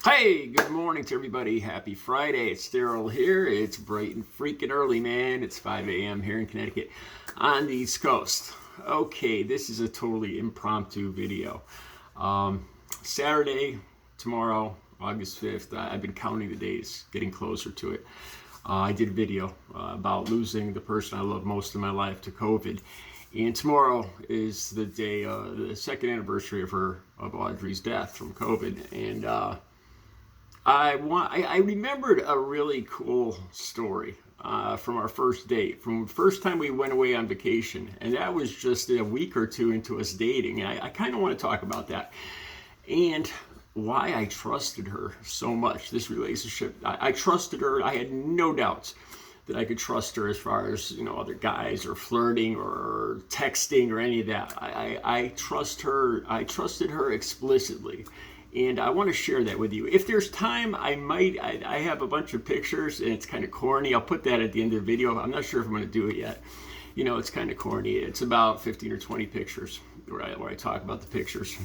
Hey, good morning to everybody. Happy Friday. It's Daryl here. It's bright and freaking early, man. It's 5 a.m. here in Connecticut on the East Coast. Okay, this is a totally impromptu video. Saturday, tomorrow, August 5th, I've been counting the days, getting closer to it. I did a video about losing the person I love most in my life to COVID. And tomorrow is the day, the second anniversary of Audrey's death from COVID. And I remembered a really cool story from our first date, from the first time we went away on vacation, and that was just a week or two into us dating. And I kind of want to talk about that and why I trusted her so much. This relationship, I trusted her. I had no doubts that I could trust her as far as other guys or flirting or texting or any of that. I trust her. I trusted her explicitly. And I want to share that with you. If there's time, I have a bunch of pictures, and it's kind of corny. I'll put that at the end of the video. I'm not sure if I'm going to do it yet. It's kind of corny. It's about 15 or 20 pictures where I talk about the pictures,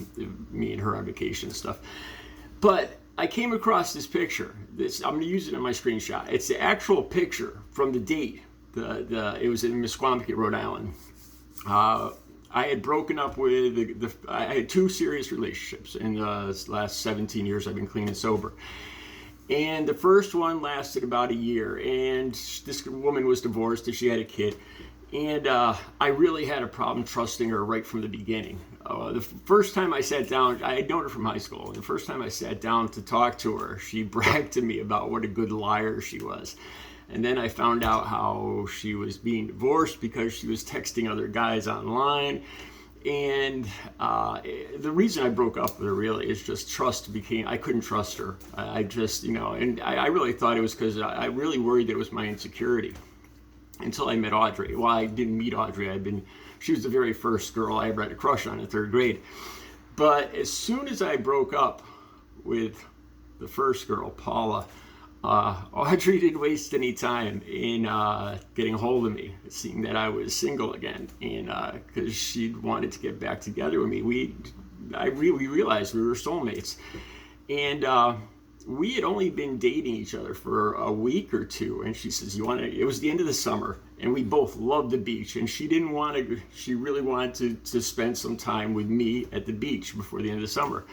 me and her on vacation and stuff. But I came across this picture. I'm going to use it in my screenshot. It's the actual picture from the date. It was in Misquamicut, Rhode Island. I had broken up with I had two serious relationships in the last 17 years. I've been clean and sober. And the first one lasted about a year, and this woman was divorced and she had a kid. And I really had a problem trusting her right from the beginning. The first time I sat down, I had known her from high school. The first time I sat down to talk to her, she bragged to me about what a good liar she was. And then I found out how she was being divorced because she was texting other guys online. And the reason I broke up with her really is just I couldn't trust her. I just, and I really thought it was because I really worried that it was my insecurity until I met Audrey. Well, I didn't meet Audrey. She was the very first girl I ever had a crush on in third grade. But as soon as I broke up with the first girl, Paula, Audrey didn't waste any time in getting a hold of me, seeing that I was single again, and because she wanted to get back together with me. We realized we were soulmates, and we had only been dating each other for a week or two. And she says, it was the end of the summer, and we both loved the beach, and she really wanted to spend some time with me at the beach before the end of the summer.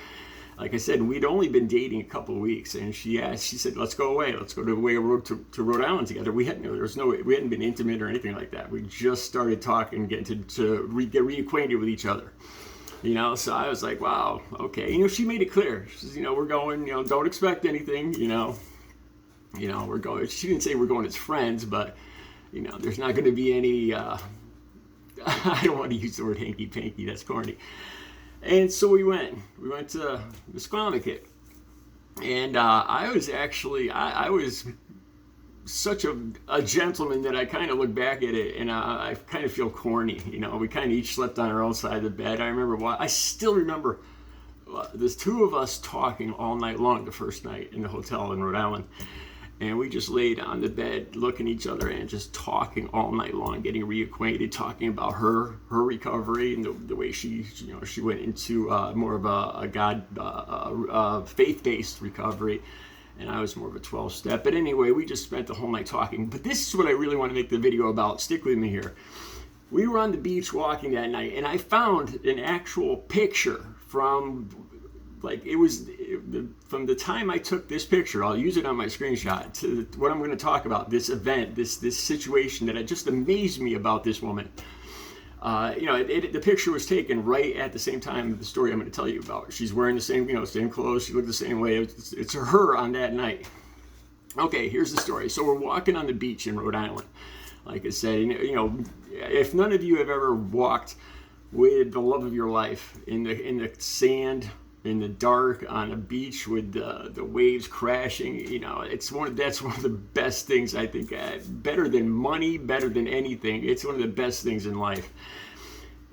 Like I said, we'd only been dating a couple of weeks, and she said, let's go away. Let's go to Rhode Island together. We hadn't been intimate or anything like that. We just started talking, getting to get reacquainted with each other. So I was like, wow, okay. She made it clear. She says, we're going, don't expect anything, we're going. She didn't say we're going as friends, but, there's not going to be any, I don't want to use the word hanky-panky. That's corny. And so we went to Misquamicut, and I was such a gentleman that I kind of look back at it and I kind of feel corny. We kind of each slept on our own side of the bed. I still remember there's two of us talking all night long the first night in the hotel in Rhode Island. And we just laid on the bed, looking at each other and just talking all night long, getting reacquainted, talking about her recovery and the way she went into more of a God, faith-based recovery. And I was more of a 12-step. But anyway, we just spent the whole night talking. But this is what I really want to make the video about. Stick with me here. We were on the beach walking that night, and I found an actual picture from from the time I took this picture. I'll use it on my screenshot to what I'm going to talk about, this event, this situation that just amazed me about this woman. The picture was taken right at the same time the story I'm going to tell you about. She's wearing the same clothes. She looked the same way. It's her on that night. Okay, here's the story. So we're walking on the beach in Rhode Island. Like I said, if none of you have ever walked with the love of your life in the sand, in the dark, on a beach with the waves crashing, that's one of the best things, I think. Better than money, better than anything. It's one of the best things in life.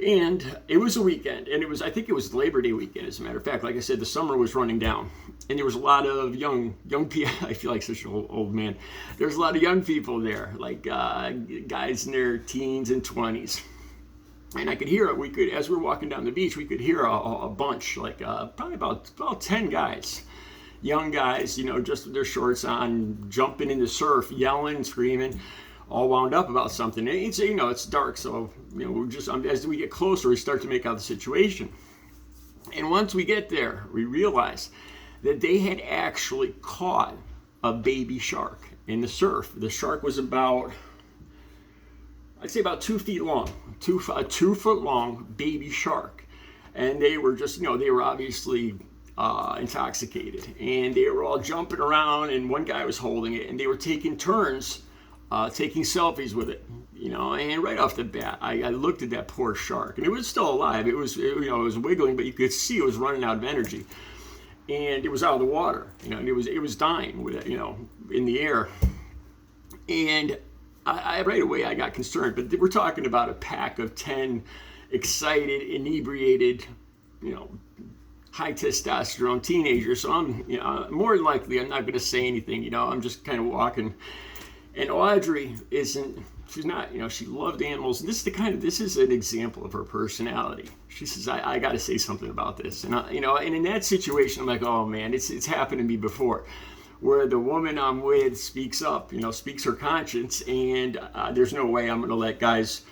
And it was a weekend, and I think it was Labor Day weekend, as a matter of fact. Like I said, the summer was running down, and there was a lot of young people. I feel like such an old man. There's a lot of young people there, like guys in their teens and 20s. And I could hear it. As we were walking down the beach, we could hear a bunch, like probably about 10 guys, young guys, just with their shorts on, jumping in the surf, yelling, screaming, all wound up about something. And it's dark, so we're just as we get closer, we start to make out the situation. And once we get there, we realize that they had actually caught a baby shark in the surf. The shark was I'd say about 2 feet long, a 2 foot long baby shark. And they were just, they were obviously intoxicated, and they were all jumping around, and one guy was holding it, and they were taking turns taking selfies with it, and right off the bat, I looked at that poor shark, and it was still alive. It was wiggling, but you could see it was running out of energy, and it was out of the water, and it was dying with it, in the air. And I right away I got concerned, but we're talking about a pack of 10 excited, inebriated, high testosterone teenagers. So I'm, more than likely I'm not going to say anything. I'm just kind of walking. And Audrey she's not, she loved animals. This is an example of her personality. She says, I got to say something about this. And and in that situation, I'm like, oh man, it's happened to me before, where the woman I'm with speaks up, speaks her conscience, and there's no way I'm going to let guys,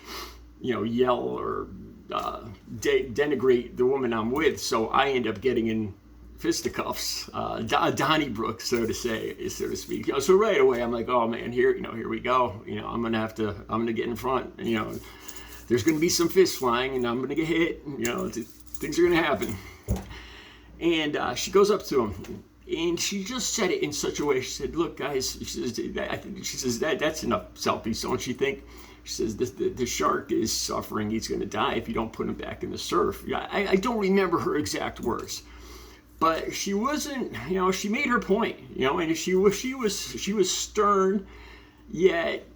yell or denigrate the woman I'm with. So I end up getting in fisticuffs, Donnybrook, so to speak. So right away I'm like, oh man, here we go. I'm gonna get in front. There's gonna be some fists flying, and I'm gonna get hit. Things are gonna happen. And she goes up to him, and she just said it in such a way. She said, "Look, guys," she says that's enough selfies, don't you think? She says, the shark is suffering. He's going to die if you don't put him back in the surf. I don't remember her exact words, but she wasn't, she made her point, and she was stern, yet,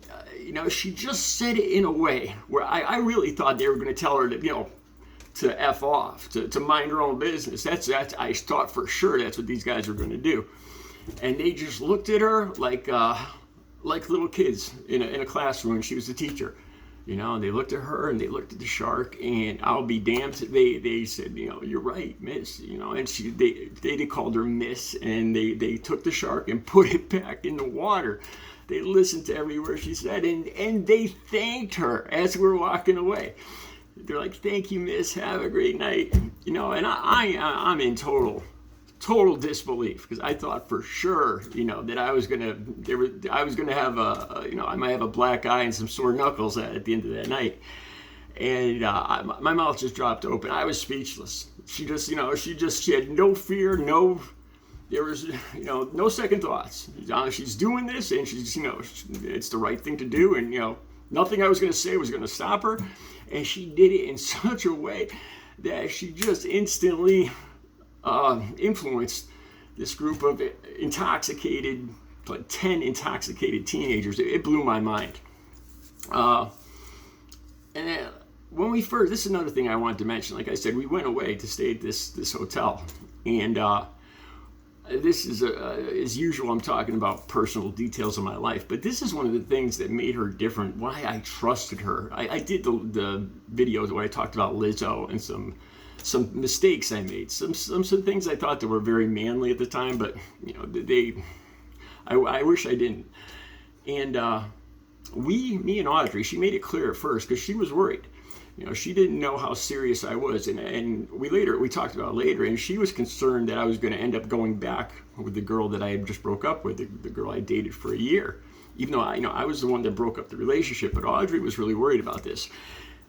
she just said it in a way where I really thought they were going to tell her to F off, to mind her own business. That's I thought for sure that's what these guys were going to do. And they just looked at her like little kids in a classroom. She was the teacher, they looked at her and they looked at the shark, and I'll be damned. They said, you're right, miss, and they called her miss, and they took the shark and put it back in the water. They listened to every word she said, and they thanked her as we're walking away. They're like, thank you, miss, have a great night, and I'm in total disbelief, because I thought for sure, that I was gonna have I might have a black eye and some sore knuckles at the end of that night, and my mouth just dropped open. I was speechless. She had no fear, there was no second thoughts. She's doing this, and she's it's the right thing to do, and nothing I was gonna say was gonna stop her, and she did it in such a way that she just instantly influenced this group of intoxicated, 10 intoxicated teenagers. It blew my mind. And then when we first, this is another thing I wanted to mention. Like I said, we went away to stay at this hotel, and this is as usual. I'm talking about personal details of my life, but this is one of the things that made her different. Why I trusted her. I did the videos where I talked about Lizzo and some mistakes I made, some things I thought that were very manly at the time, but I wish I didn't. And me and Audrey, she made it clear at first, because she was worried. She didn't know how serious I was, and we talked about it later, and she was concerned that I was going to end up going back with the girl that I had just broke up with, the girl I dated for a year, even though I was the one that broke up the relationship. But Audrey was really worried about this,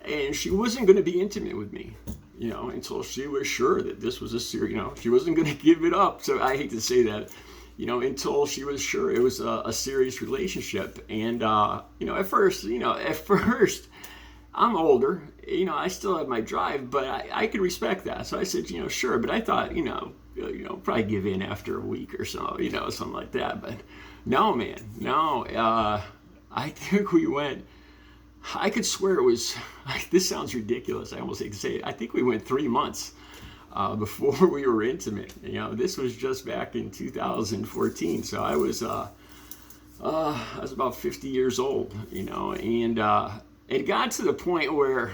and she wasn't going to be intimate with me, until she was sure that this was a serious, she wasn't going to give it up. So I hate to say that, until she was sure it was a serious relationship. And, at first, I'm older, I still have my drive, but I could respect that. So I said, sure. But I thought, probably give in after a week or so, something like that. But no, man, no. I think we went, I could swear it was, this sounds ridiculous, I almost hate to say it, I think we went 3 months before we were intimate. This was just back in 2014, so I was about 50 years old, and it got to the point where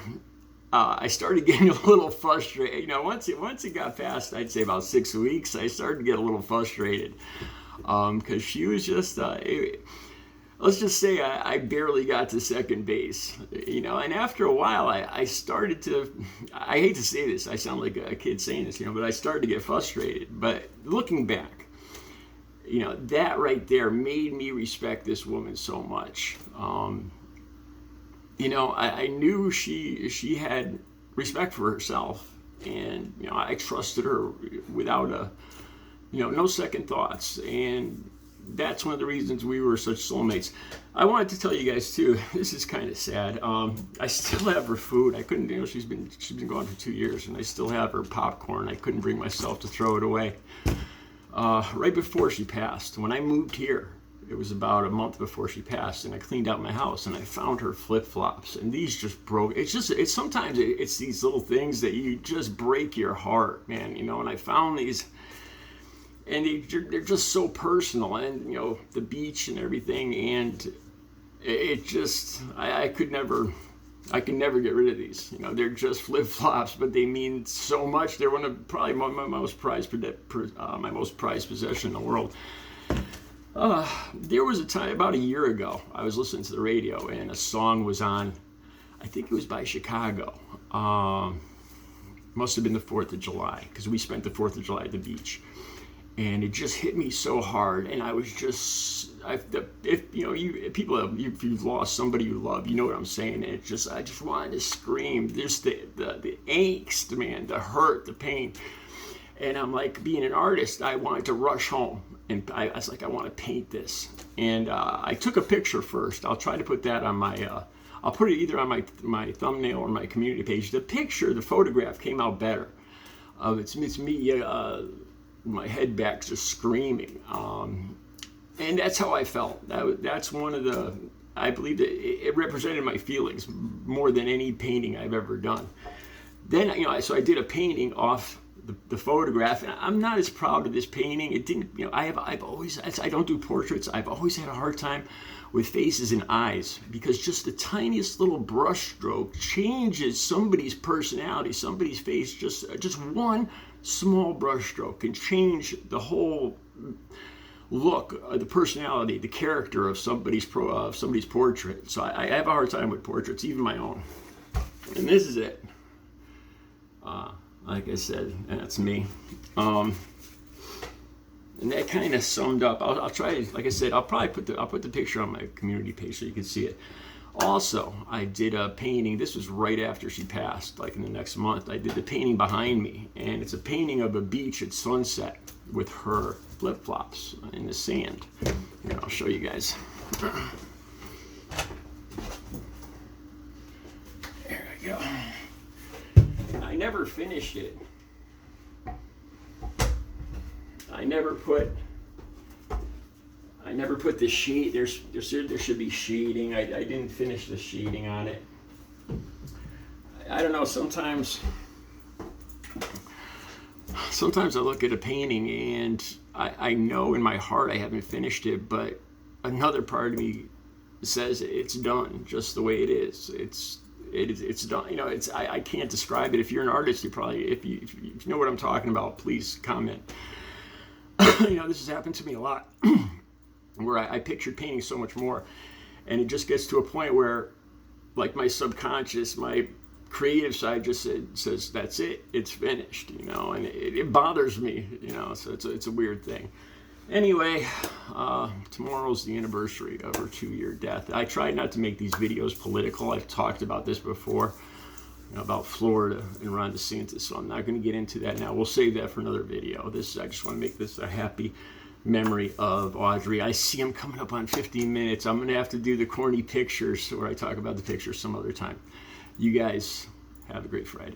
I started getting a little frustrated. You know, once it got past, I'd say about 6 weeks, I started to get a little frustrated because she was just. Let's just say I barely got to second base, you know, and after a while I started to, I hate to say this, I sound like a kid saying this, you know, but I started to get frustrated. But looking back, you know, that right there made me respect this woman so much. You know, I knew she had respect for herself, and, you know, I trusted her without no second thoughts. And that's one of the reasons we were such soulmates. I wanted to tell you guys too, this is kind of sad. I still have her food. I couldn't, you know, she's been gone for 2 years, and I still have her popcorn. I couldn't bring myself to throw it away. Right before she passed, when I moved here, it was about a month before she passed, and I cleaned out my house, and I found her flip-flops, and these just broke. Sometimes it's these little things that you just break your heart, man, you know. And I found these, and they're just so personal, and, you know, the beach and everything, and it just, I could never get rid of these. You know, they're just flip-flops, but they mean so much. They're probably my most prized possession in the world. There was a time about a year ago, I was listening to the radio, and a song was on. I think it was by Chicago. Must have been the 4th of July, because we spent the 4th of July at the beach. And it just hit me so hard, and I was just, if you've lost somebody you love, you know what I'm saying. And I just wanted to scream. There's the angst, man, the hurt, the pain. And I'm like, being an artist, I wanted to rush home, and I was like, I want to paint this. And I took a picture first. I'll try to put that on my, I'll put it either on my thumbnail or my community page. The photograph came out better. It's me. My head back just screaming, and that's how I felt. That's one of the, I believe that it represented my feelings more than any painting I've ever done. Then, you know, so I did a painting off the photograph, and I'm not as proud of this painting. It didn't, you know, I don't do portraits. I've always had a hard time with faces and eyes, because just the tiniest little brush stroke changes somebody's personality, somebody's face. Just one small brush stroke can change the whole look, the personality, the character of somebody's portrait. So I have a hard time with portraits, even my own. And this is it. Like I said, that's me. And that kind of summed up. I'll try. Like I said, I'll put the picture on my community page so you can see it. Also, I did a painting. This was right after she passed, like in the next month. I did the painting behind me, and it's a painting of a beach at sunset with her flip-flops in the sand. Here, I'll show you guys. There we go. I never finished it. I never put the sheet. There should be sheeting. I didn't finish the sheeting on it. I don't know. Sometimes I look at a painting and I know in my heart I haven't finished it, but another part of me says it's done just the way it is. It's done. You know, I can't describe it. If you're an artist, you probably, if you know what I'm talking about, please comment. You know, this has happened to me a lot, where I pictured painting so much more, and it just gets to a point where, like, my subconscious, my creative side just says that's it, it's finished, you know, and it bothers me, you know. So it's a weird thing. Anyway, tomorrow's the anniversary of her 2-year death. I tried not to make these videos political. I've talked about this before, you know, about Florida and Ron DeSantis, so I'm not going to get into that now. We'll save that for another video. I just want to make this a happy memory of Audrey. I see I'm coming up on 15 minutes. I'm going to have to do the corny pictures where I talk about the pictures some other time. You guys have a great Friday.